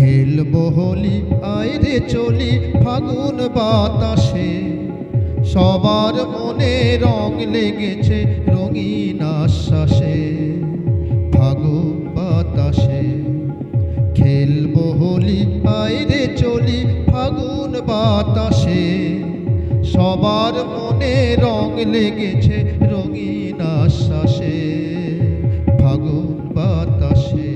খেলবো হোলি আয় রে চলি ফাগুন বাতাসে, সবার মনে রং লেগেছে রঙিন আশ্বাসে। ফাগুন বাতাসে খেলবো হোলি আয় রে চলি ফাগুন বাতাসে, সবার মনে রং লেগেছে রঙিন আশ্বাসে। ফাগুন বাতাসে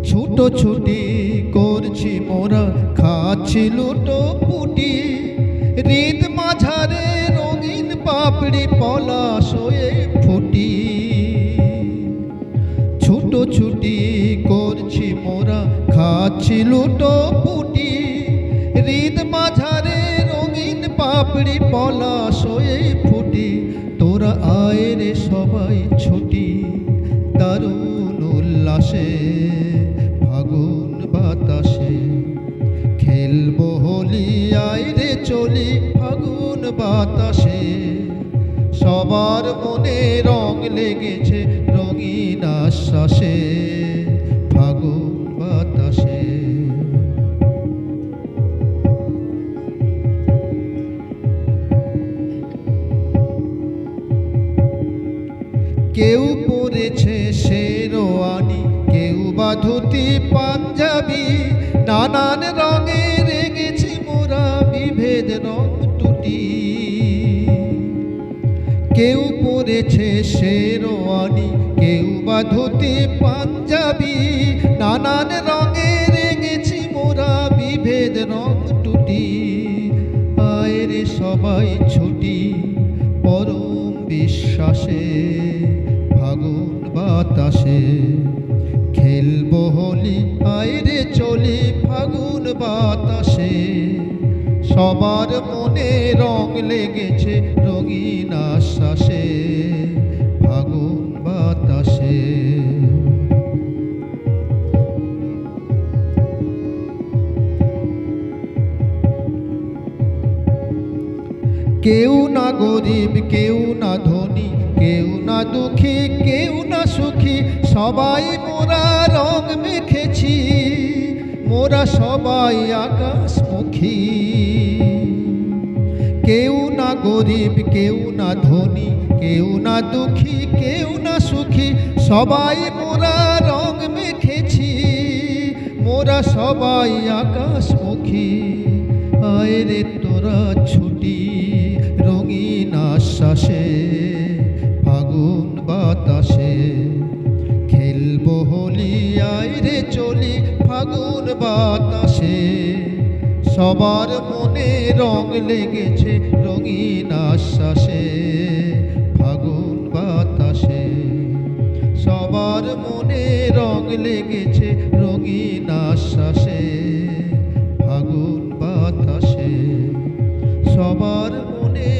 ছুটোছুটি করছি মোরা, খাচ্ছি লুটো পুটি, হৃদ মাঝারে রঙিন পাপড়ি পলাশ হয়ে ফুটি। ছুটোছুটি করছি মোরা, খাচ্ছি লুটো পুটি, হৃদ মাঝারে রঙিন পাপড়ি পলাশ হয়ে ফুটি। তোরা আয় রে সবাই ছুটি দারুণ উল্লাসে, ফাগুন বাতাসে খেলবো হোলি আয় রে চলি ফাগুন বাতাসে, সবার মনে রং লেগেছে রঙিন আশ্বাসে। ফাগুন বাতাসে কেউ পরেছে শেরওয়ানি, কেউ বা ধুতি পাঞ্জাবি, নানান রঙে রেগেছি মোরা বিভেদ রং টুটি। কেউ পরেছে শেরওয়ানি, কেউ বা ধুতি পাঞ্জাবি, নানান রঙে রেগেছি মোরা বিভেদ রং টুটি। আয় রে সবাই ছুটি পরম বিশ্বাসে, ফাগুন বাতাসে খেলবো হোলি আয় রে চলি ফাগুন বাতাসে, সবার মনে রং লেগেছে রঙিন আশ্বাসে। ফাগুন বাতাসে কেউ না গরিব, কেউ না ধনী, কেউ না দুঃখী, কেউ না সুখী, সবাই মোরা রং মেখেছি, মোরা সবাই আকাশমুখী। কেউ না গরিব, কেউ না ধনী, কেউ না দুঃখী, কেউ না সুখী, সবাই মোরা রং মেখেছি, মোরা সবাই আকাশমুখী। আয় রে তোরা ছুটি রঙিন আশ্বাসে, ফাগুন বাতাসে খেলবো হোলি আয় রে চলি ফাগুন বাতাসে, সবার মনে রং লেগেছে রঙিন আশ্বাসে। ফাগুন বাতাসে সবার মনে রং লেগেছে রঙিন আশ্বাসে। ফাগুন বাতাসে সবার মনে